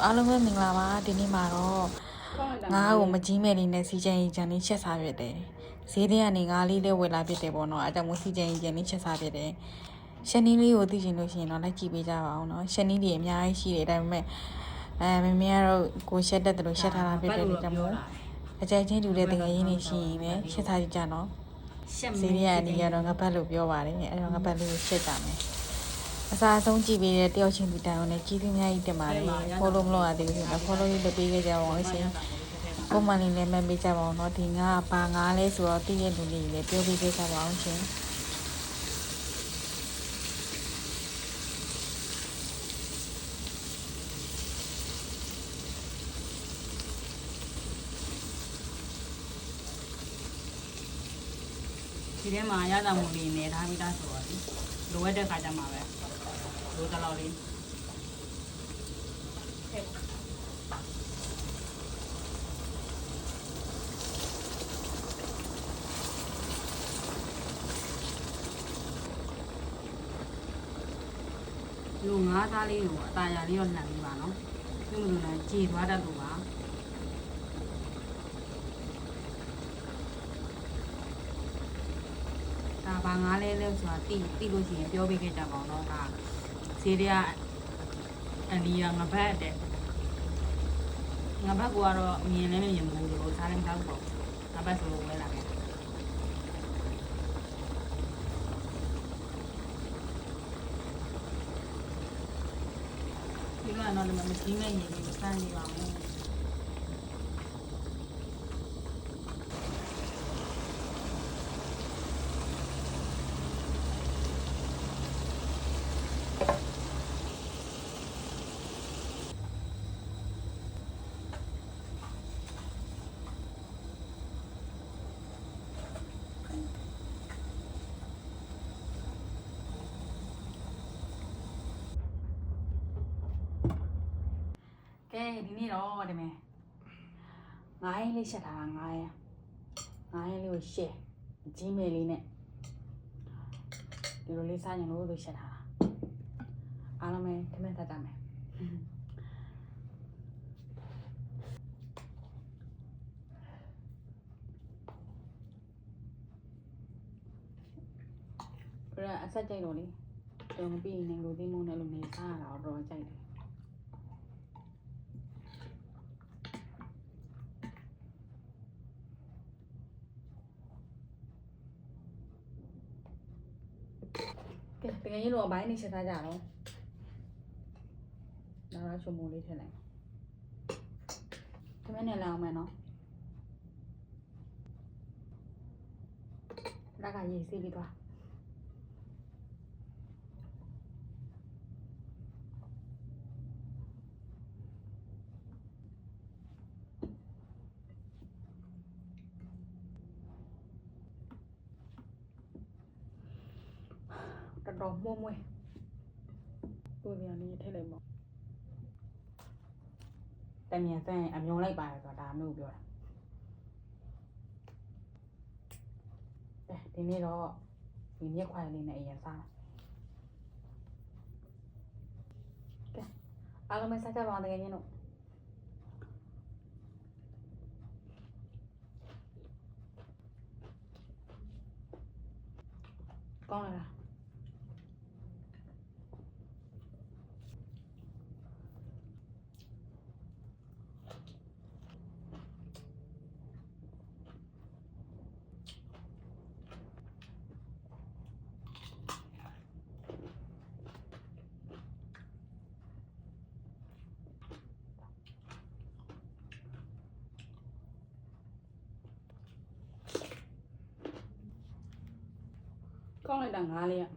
အားလုံးပဲမင်္ဂလာပါဒီနေ့မှာတော့ငါးကိုမကြီးမဲ့လေးနဲ့စီချင်ရင်ဂျန်လေးချက်စားပြတယ်ဈေးထဲကနေငါးလေးလေးဝယ်လာပြတယ်ပေါ့နော်အဲကြောင့်မို့စီချင်ရင်ဂျန်လေးချက်စားပြတယ်ရှနီးလေးကိုသိချင်လို့ရှိရင်တော့လိုက်ကြည့်ပေးကြပါအောင်နော်ရှနီးလေးအများကြီးရှိတယ်ဒါပေမဲ့မမေကတော့ကိုရှက်တက်တယ်လို့ရှက်ထားတာဖြစ်တယ်ဒီကြောင့်မို့အကြိုက်ချင်းတူတဲ့တကယ်ရင်းနေရှိရင်လည်းချက်စားကြနော်ဈေးထဲကနေရတော့ငါဘက်လို့ပြောပါတယ်အဲတော့ငါဘက်လေးကိုချက်ကြမယ်အစားဆုံးကြည့်ပေးတဲ့တယောက်ချင်းဒီတိုင်အောင်နဲ့ကြီးသူများကြီးတင်ပါတယ် follow မလုပ်ရသေးဘူးဆိုတော့ follow လေးလုပ်ပေးခဲ့ကြပါအောင်ရှင်ပုံမှန်လေးလည်းမှတ်ပေးကြပါအောင်เนาะဒီငါဘာငါလဲဆိုတော့တည့်ရဲ့လူလေးလည်းပြောပေးခဲ့ကြပါအောင်ရှင်ဒီထဲမှာရတာမှုလေးနေထားပြီးသားဆိုတော့လိုအပ်တဲ့ခါကျမှပဲလိုတလောက်လေးလူငါးသားလေးကိုအตาရလေးတော့နှံပြီးပါနော်ပြုမလို့လည်းကြေသွားတတ်လို့ပါဒါဘာငါးလဲလဲဆိုတာတိလို့ရှိရင်ပြောပေးခဲ့ကြပါအောင်တော့ဒါဈေးတွေကအနီးငါဘက်တဲ့ငါဘက်ကတော့မြင်လည်းမမြင်ဘူးလို့စားလည်းမစားဘူးပေါ့ငါဘက်ဆိုလို့ဝဲလာခဲ့ဒီကတော့လည်းမစင်းမဲ့ရင်ကိုစမ်းနေပါဦးကဲဒီနေ့တော့ဒီမဲ့ငါးရင်လေးရှက်ထားတာငါးရင်လေးကိုရှက်ကြီးမဲလေးနဲ့ဒီလိုလေးစားရင်လို့ရှက်ထားတာအားလုံးပဲထမင်းစားကြမယ်ပြအဆက်ကြိုက်တော့လေတော့မပြီးနေလို့ဒီမုန်းနဲ့လို့နေစားရတာတော့ကြိုက်တယ်ကဲတကယ်ကြီးတော့ဘိုင်းနေချက်ထားကြတော့နောက်ချုံမိုးလေးထည့်လိုက်ဒီမဲ့နဲ့လောင်းမယ်နော်လက်ကရေးစီးပြီးသွားတော်မွမွေးကိုပြန်လေးထည့်လိုက်ပေါ့တမြန်ဆန်းအမြုံလိုက်ပါတယ်ဆိုတာဒါမျိုးပြောတာဒီနေ့တော့ဒီမြက်ခွာလေးနဲ့အရင်စားကဲအားလုံးပဲစားကြပါအောင်တကယ်ချင်းတို့ကောင်းလားကောင်းလိုက်တာငါးလေးอ่ะ